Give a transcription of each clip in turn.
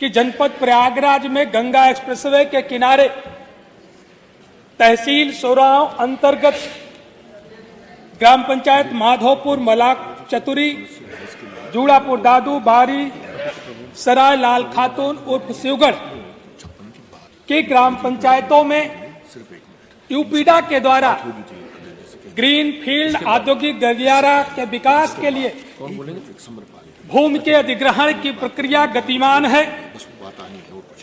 कि जनपद प्रयागराज में गंगा एक्सप्रेसवे के किनारे तहसील सोराव अंतर्गत ग्राम पंचायत माधोपुर, मलाक चतुरी, जूड़ापुर दादू, बारी, सराय लाल खातून उर्फ शिवगढ़ की ग्राम पंचायतों में यूपीडा के द्वारा ग्रीन फील्ड औद्योगिक गलियारा के विकास के लिए भूमि के अधिग्रहण की प्रक्रिया गतिमान है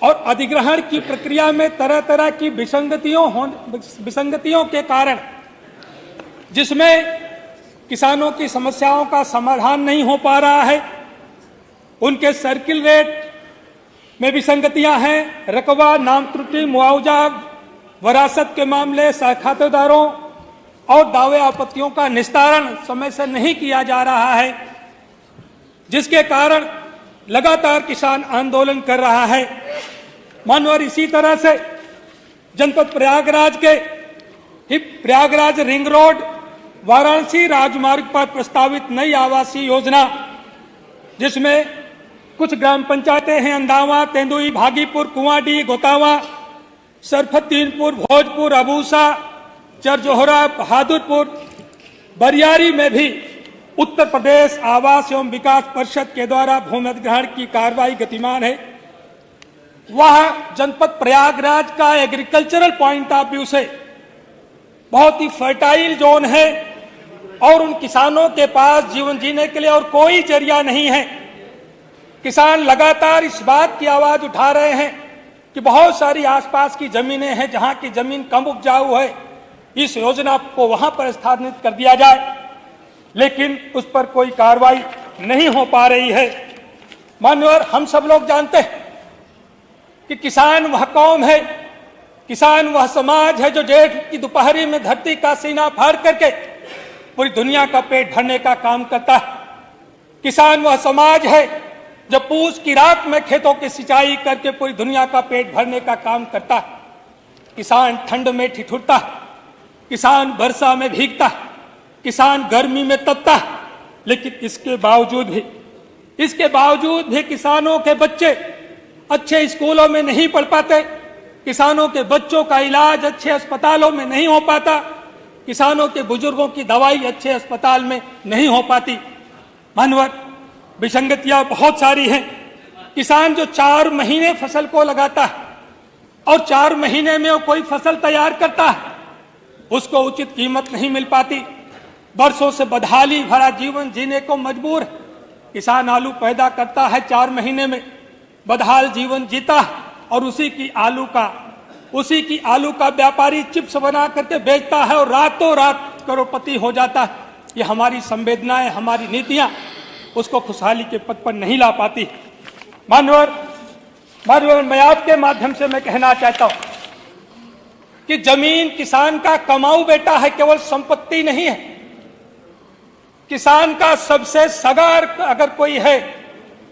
और अधिग्रहण की प्रक्रिया में तरह तरह की विसंगतियों के कारण जिसमें किसानों की समस्याओं का समाधान नहीं हो पा रहा है, उनके सर्किल रेट में विसंगतियां हैं, रकबा, नाम त्रुटि, मुआवजा, वरासत के मामले, खातेदारों और दावे आपत्तियों का निस्तारण समय से नहीं किया जा रहा है, जिसके कारण लगातार किसान आंदोलन कर रहा है। मानवर इसी तरह से जनपद प्रयागराज के प्रयागराज रिंग रोड वाराणसी राजमार्ग पर प्रस्तावित नई आवासीय योजना, जिसमें कुछ ग्राम पंचायतें हैं अंदावा, तेंदुई, भागीपुर, कुआंडी, गोतावा, सरफुद्दीनपुर, भोजपुर, अबूसा, चरजोहरा, बहादुरपुर, बरियारी में भी उत्तर प्रदेश आवास एवं विकास परिषद के द्वारा भूमि अधिग्रहण की कार्रवाई गतिमान है। वह जनपद प्रयागराज का एग्रीकल्चरल पॉइंट ऑफ व्यू से बहुत ही फर्टाइल जोन है और उन किसानों के पास जीवन जीने के लिए और कोई जरिया नहीं है। किसान लगातार इस बात की आवाज उठा रहे हैं कि बहुत सारी आसपास की जमीनें हैं जहां की जमीन कम उपजाऊ है, इस योजना को वहां पर स्थानांतरित कर दिया जाए, लेकिन उस पर कोई कार्रवाई नहीं हो पा रही है। मान्यवर, हम सब लोग जानते हैं कि किसान वह कौम है, किसान वह समाज है जो जेठ की दोपहरी में धरती का सीना फाड़ करके पूरी दुनिया का पेट भरने का काम करता है। किसान वह समाज है जो पूस की रात में खेतों की सिंचाई करके पूरी दुनिया का पेट भरने का काम करता है। किसान ठंड में ठिठुरता है, किसान वर्षा में भीगता है, किसान गर्मी में तपता है, लेकिन इसके बावजूद भी किसानों के बच्चे अच्छे स्कूलों में नहीं पढ़ पाते, किसानों के बच्चों का इलाज अच्छे अस्पतालों में नहीं हो पाता, किसानों के बुजुर्गों की दवाई अच्छे अस्पताल में नहीं हो पाती। मानवर, विसंगतियां बहुत सारी हैं। किसान जो 4 महीने फसल को लगाता है और 4 महीने में वो कोई फसल तैयार करता है, उसको उचित कीमत नहीं मिल पाती, बरसों से बदहाली भरा जीवन जीने को मजबूर है। किसान आलू पैदा करता है, 4 महीने में बदहाल जीवन जीता है और उसी की आलू का व्यापारी चिप्स बना करके बेचता है और रातों रात करोड़पति हो जाता है। ये हमारी संवेदनाएं, हमारी नीतियां उसको खुशहाली के पथ पर नहीं ला पाती। मानवर, मैं आपके माध्यम से मैं कहना चाहता हूं कि जमीन किसान का कमाऊ बेटा है, केवल संपत्ति नहीं है। किसान का सबसे सगा अगर कोई है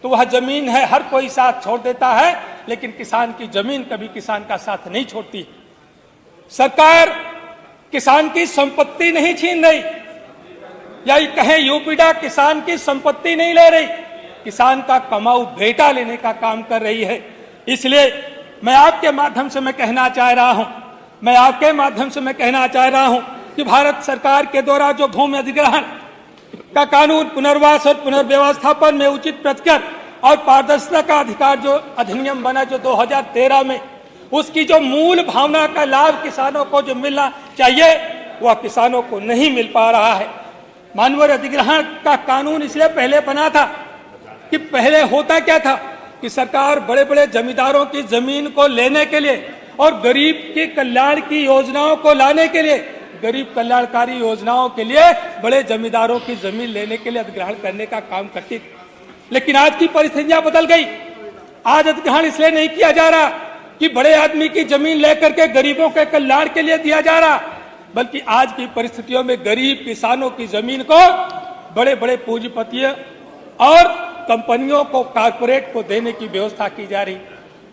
तो वह जमीन है। हर कोई साथ छोड़ देता है, लेकिन किसान की जमीन कभी किसान का साथ नहीं छोड़ती। सरकार किसान की संपत्ति नहीं छीन रही, या कहें यूपीडा किसान की संपत्ति नहीं ले रही, किसान का कमाऊ बेटा लेने का काम कर रही है। इसलिए मैं आपके माध्यम से मैं कहना चाह रहा हूं कि भारत सरकार के द्वारा जो भूमि अधिग्रहण का कानून, पुनर्वास और पुनर्व्यवस्थापन में उचित प्रतिकर और पारदर्शिता का अधिकार जो अधिनियम बना जो 2013 में, उसकी जो मूल भावना का लाभ किसानों को जो मिलना चाहिए वह किसानों को नहीं मिल पा रहा है। मानवर, अधिग्रहण का कानून इसलिए पहले बना था कि पहले होता क्या था कि सरकार बड़े बड़े जमींदारों की जमीन को लेने के लिए और गरीब के कल्याण की योजनाओं को लाने के लिए, गरीब कल्याणकारी योजनाओं के लिए बड़े जमींदारों की जमीन लेने के लिए अधिग्रहण करने का काम करती थी। लेकिन आज की परिस्थितियां बदल गई। आज अधिग्रहण इसलिए नहीं किया जा रहा कि बड़े आदमी की जमीन लेकर के गरीबों के कल्याण के लिए दिया जा रहा, बल्कि आज की परिस्थितियों में गरीब किसानों की जमीन को बड़े बड़े पूंजीपतियों और कंपनियों को, कारपोरेट को देने की व्यवस्था की जा रही।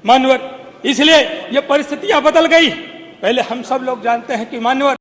मानवर, इसलिए ये परिस्थितियां बदल गई। पहले हम सब लोग जानते हैं कि मानवर